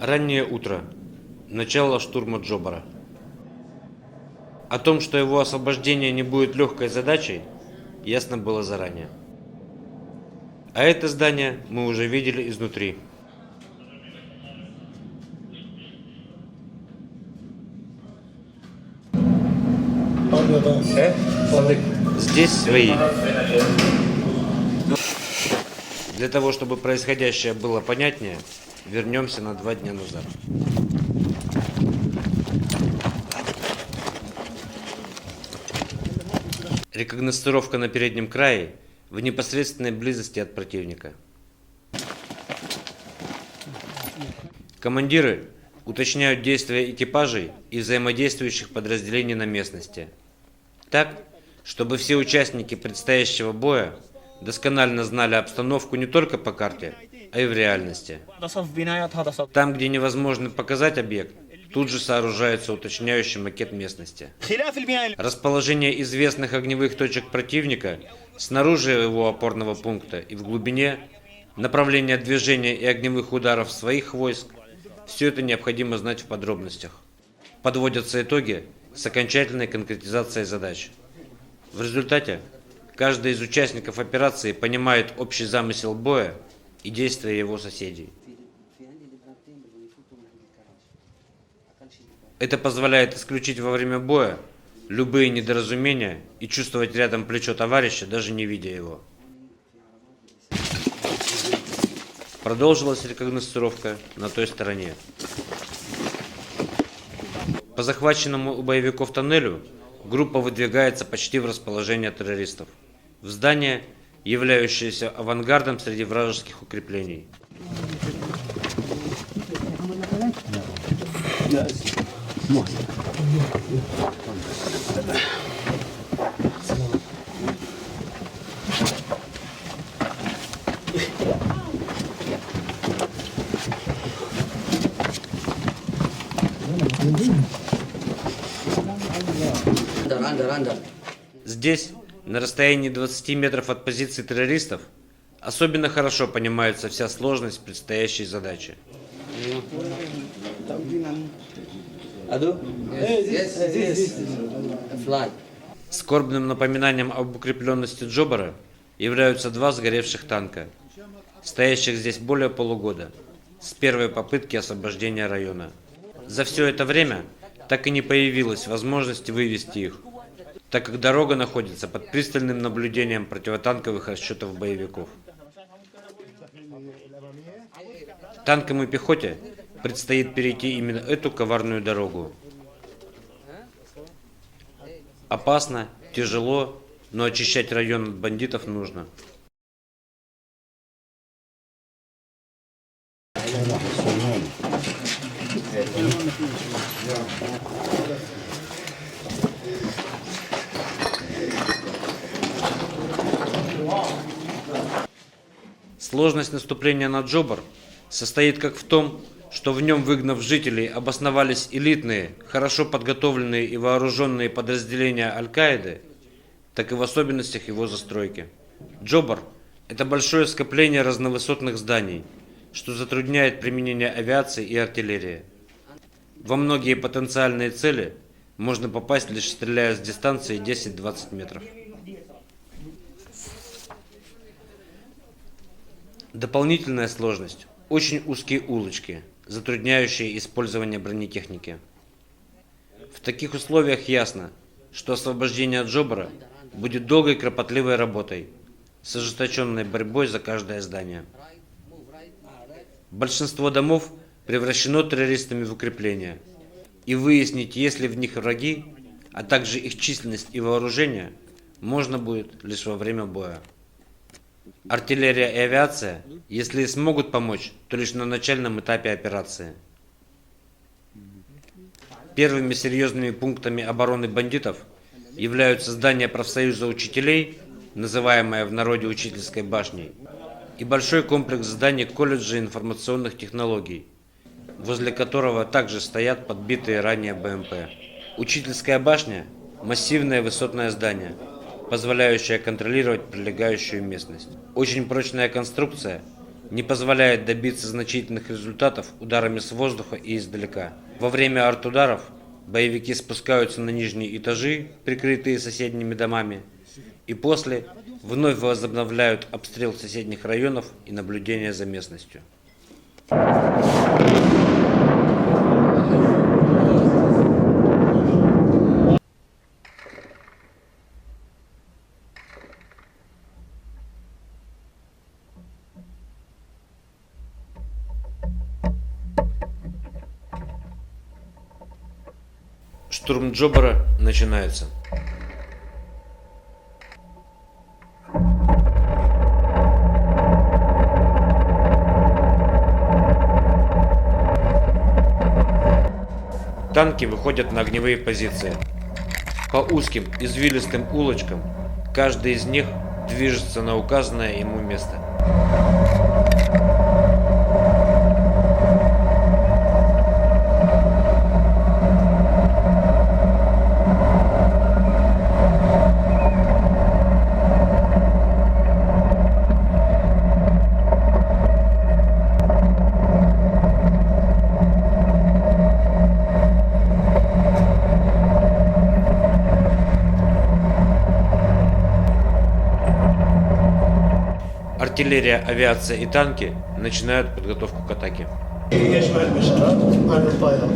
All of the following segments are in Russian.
Раннее утро. Начало штурма Джобара. О том, что его освобождение не будет легкой задачей, ясно было заранее. А это здание мы уже видели изнутри. Здесь свои. Для того, чтобы происходящее было понятнее, вернемся на 2 дня назад. Рекогносцировка на переднем крае в непосредственной близости от противника. Командиры уточняют действия экипажей и взаимодействующих подразделений на местности, так, чтобы все участники предстоящего боя досконально знали обстановку не только по карте, а и в реальности. Там, где невозможно показать объект, тут же сооружается уточняющий макет местности. Расположение известных огневых точек противника снаружи его опорного пункта и в глубине, направление движения и огневых ударов своих войск – все это необходимо знать в подробностях. Подводятся итоги с окончательной конкретизацией задач. В результате каждый из участников операции понимает общий замысел боя и действия его соседей. Это позволяет исключить во время боя любые недоразумения и чувствовать рядом плечо товарища, даже не видя его. Продолжилась рекогносцировка на той стороне. По захваченному у боевиков тоннелю группа выдвигается почти в расположение террористов, в здание, являющееся авангардом среди вражеских укреплений. Здесь, на расстоянии 20 метров от позиции террористов, особенно хорошо понимается вся сложность предстоящей задачи. Скорбным напоминанием об укрепленности Джобара являются 2 сгоревших танка, стоящих здесь более полугода, с первой попытки освобождения района. За все это время так и не появилась возможности вывести их, так как дорога находится под пристальным наблюдением противотанковых расчетов боевиков. Танкам и пехоте предстоит перейти именно эту коварную дорогу. Опасно, тяжело, но очищать район от бандитов нужно. Сложность наступления на Джобар состоит как в том, что в нем, выгнав жителей, обосновались элитные, хорошо подготовленные и вооруженные подразделения Аль-Каиды, так и в особенностях его застройки. Джобар – это большое скопление разновысотных зданий, что затрудняет применение авиации и артиллерии. Во многие потенциальные цели можно попасть, лишь стреляя с дистанции 10-20 метров. Дополнительная сложность – очень узкие улочки, затрудняющие использование бронетехники. В таких условиях ясно, что освобождение Джобара будет долгой и кропотливой работой, с ожесточенной борьбой за каждое здание. Большинство домов превращено террористами в укрепления, и выяснить, есть ли в них враги, а также их численность и вооружение, можно будет лишь во время боя. Артиллерия и авиация, если и смогут помочь, то лишь на начальном этапе операции. Первыми серьезными пунктами обороны бандитов являются здание профсоюза учителей, называемое в народе учительской башней, и большой комплекс зданий колледжа информационных технологий, возле которого также стоят подбитые ранее БМП. Учительская башня – массивное высотное здание, позволяющее контролировать прилегающую местность. Очень прочная конструкция, не позволяет добиться значительных результатов ударами с воздуха и издалека. Во время артударов боевики спускаются на нижние этажи, прикрытые соседними домами, и после вновь возобновляют обстрел соседних районов и наблюдение за местностью. Штурм Джобара начинается. Танки выходят на огневые позиции. По узким извилистым улочкам каждый из них движется на указанное ему место. Артиллерия, авиация и танки начинают подготовку к атаке. يشمل المشترك عن الطائرة.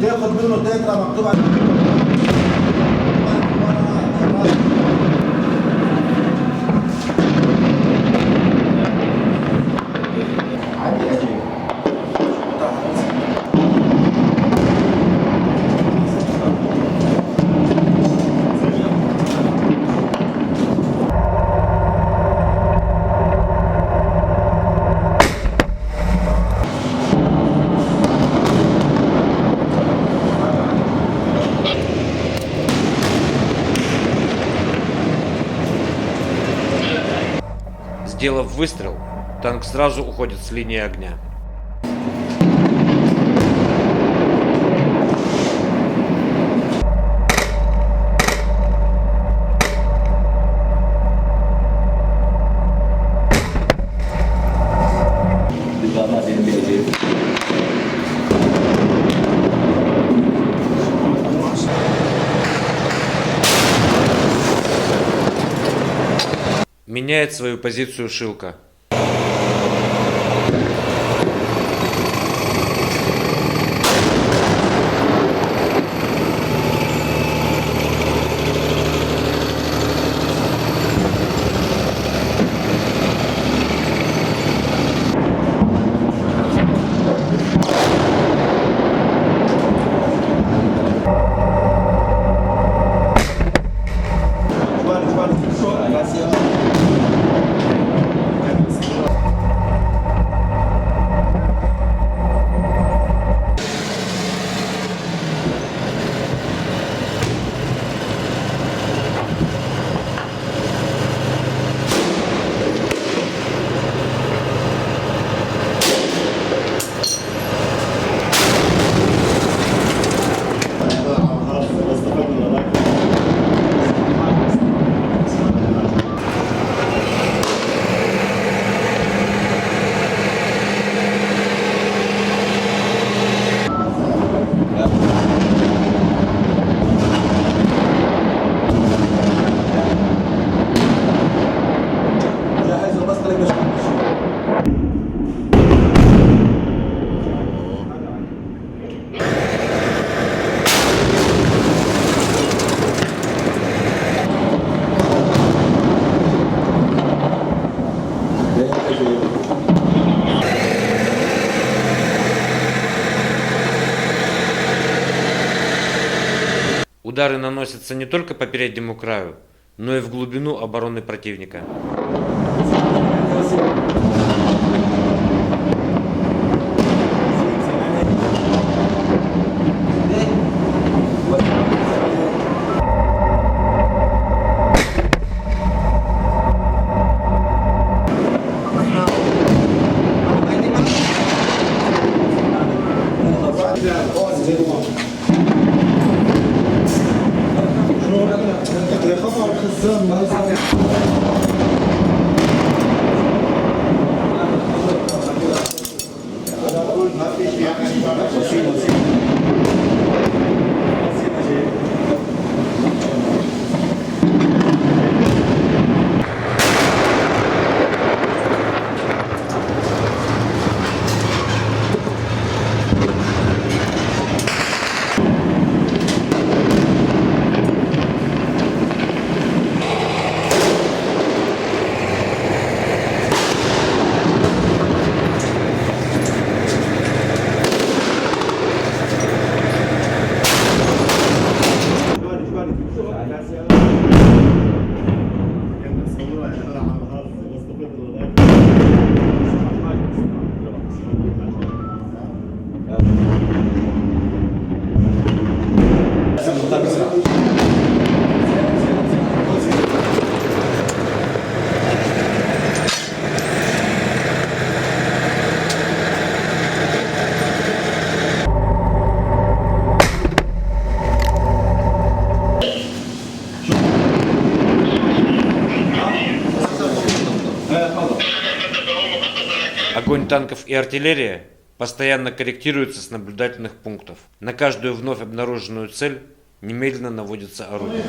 تاخد منه تترا مكتوب Сделав выстрел, танк сразу уходит с линии огня. Меняет свою позицию Шилка. Удары наносятся не только по переднему краю, но и в глубину обороны противника. Огонь танков и артиллерии постоянно корректируется с наблюдательных пунктов. На каждую вновь обнаруженную цель немедленно наводится орудие.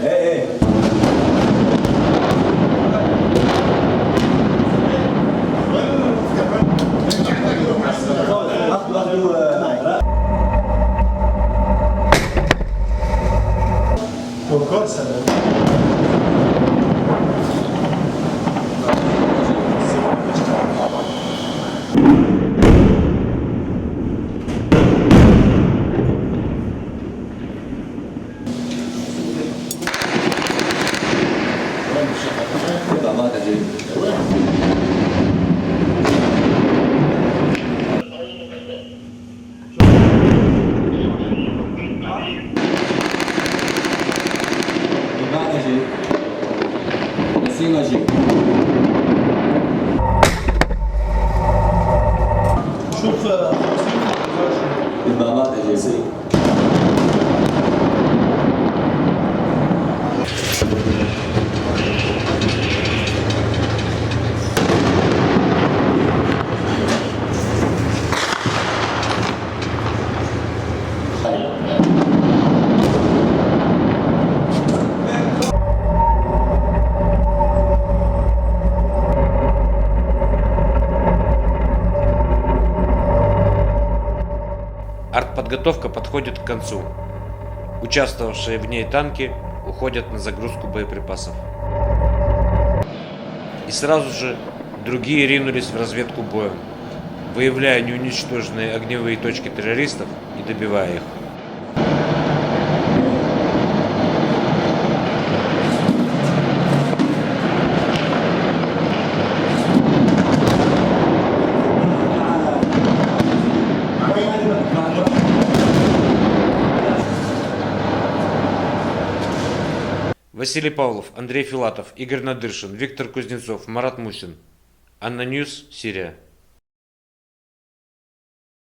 شوف الضربات الجنسية. Артподготовка подходит к концу. Участвовавшие в ней танки уходят на загрузку боеприпасов. И сразу же другие ринулись в разведку боем, выявляя неуничтоженные огневые точки террористов и добивая их. Василий Павлов, Андрей Филатов, Игорь Надыршин, Виктор Кузнецов, Марат Мусин. Анна Ньюс, Сирия.